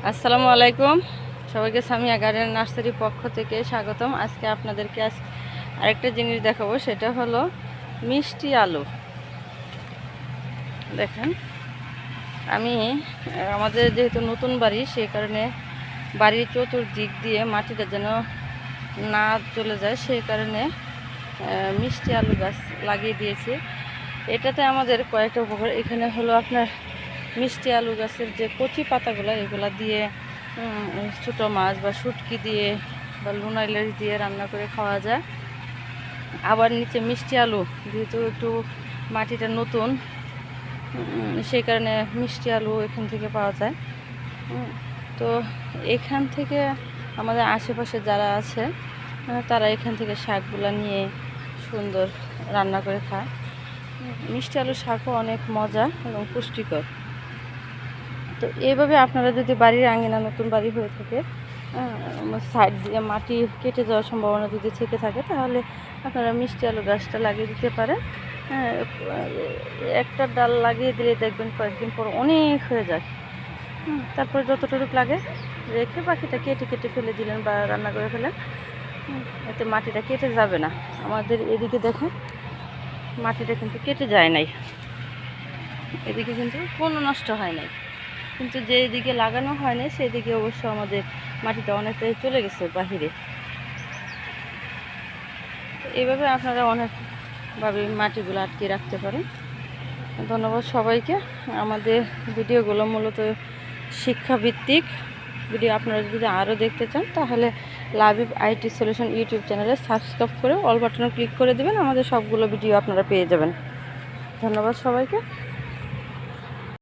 আসসালামু আলাইকুম সবাইকে সামিয়া গার্ডেন নার্সারি পক্ষ থেকে স্বাগতম। আজকে আপনাদেরকে আরেকটা জিনিস দেখাবো, সেটা হলো মিষ্টি আলু। দেখেন, আমি আমাদের যেহেতু নতুন বাড়ি, সেই কারণে বাড়ির চতুর্দিক দিয়ে মাটিটা যেন না চলে যায়, সেই কারণে মিষ্টি আলু গাছ লাগিয়ে দিয়েছি। এটাতে আমাদের কয়েকটা উপকার। এখানে হলো আপনার মিষ্টি আলু গাছের যে কচি পাতাগুলো, এগুলা দিয়ে ছোটো মাছ বা শুটকি দিয়ে বা লুনা ইলিশ দিয়ে রান্না করে খাওয়া যায়। আবার নিচে মিষ্টি আলু, যেহেতু একটু মাটিটা নতুন, সেই কারণে মিষ্টি আলু এখান থেকে পাওয়া যায়। তো এখান থেকে আমাদের আশেপাশে যারা আছে তারা এখান থেকে শাকগুলো নিয়ে সুন্দর রান্না করে খায়। মিষ্টি আলু শাকও অনেক মজা এবং পুষ্টিকর। তো এইভাবে আপনারা যদি বাড়ির আঙিনা নতুন বাড়ি হয়ে থাকে, সাইড দিয়ে মাটি কেটে যাওয়ার সম্ভাবনা যদি থেকে থাকে, তাহলে আপনারা মিষ্টি আলু গাছটা লাগিয়ে দিতে পারেন। একটা ডাল লাগিয়ে দিলে দেখবেন কয়েকদিন পর অনেক হয়ে যায়। তারপর যতটুকু লাগে রেখে বাকিটা কেটে কেটে ফেলে দিলেন বা রান্না করে ফেলেন, এতে মাটিটা কেটে যাবে না। আমাদের এদিকে দেখেন মাটিটা কিন্তু কেটে যায় নাই, এদিকে কিন্তু কোনো নষ্ট হয় নাই, কিন্তু যেদিকে লাগানো হয়নি সেদিকে অবশ্য আমাদের মাটিটা অনেকটাই চলে গেছে বাহিরে। এইভাবে আপনারা অনেকভাবে মাটিগুলো আটকে রাখতে পারেন। ধন্যবাদ সবাইকে। আমাদের ভিডিওগুলো মূলত শিক্ষাভিত্তিক ভিডিও। আপনারা যদি আরও দেখতে চান, তাহলে লাবিব আইটি সলিউশন ইউটিউব চ্যানেলে সাবস্ক্রাইব করে অল বাটনে ক্লিক করে দেবেন। আমাদের সবগুলো ভিডিও আপনারা পেয়ে যাবেন। ধন্যবাদ সবাইকে।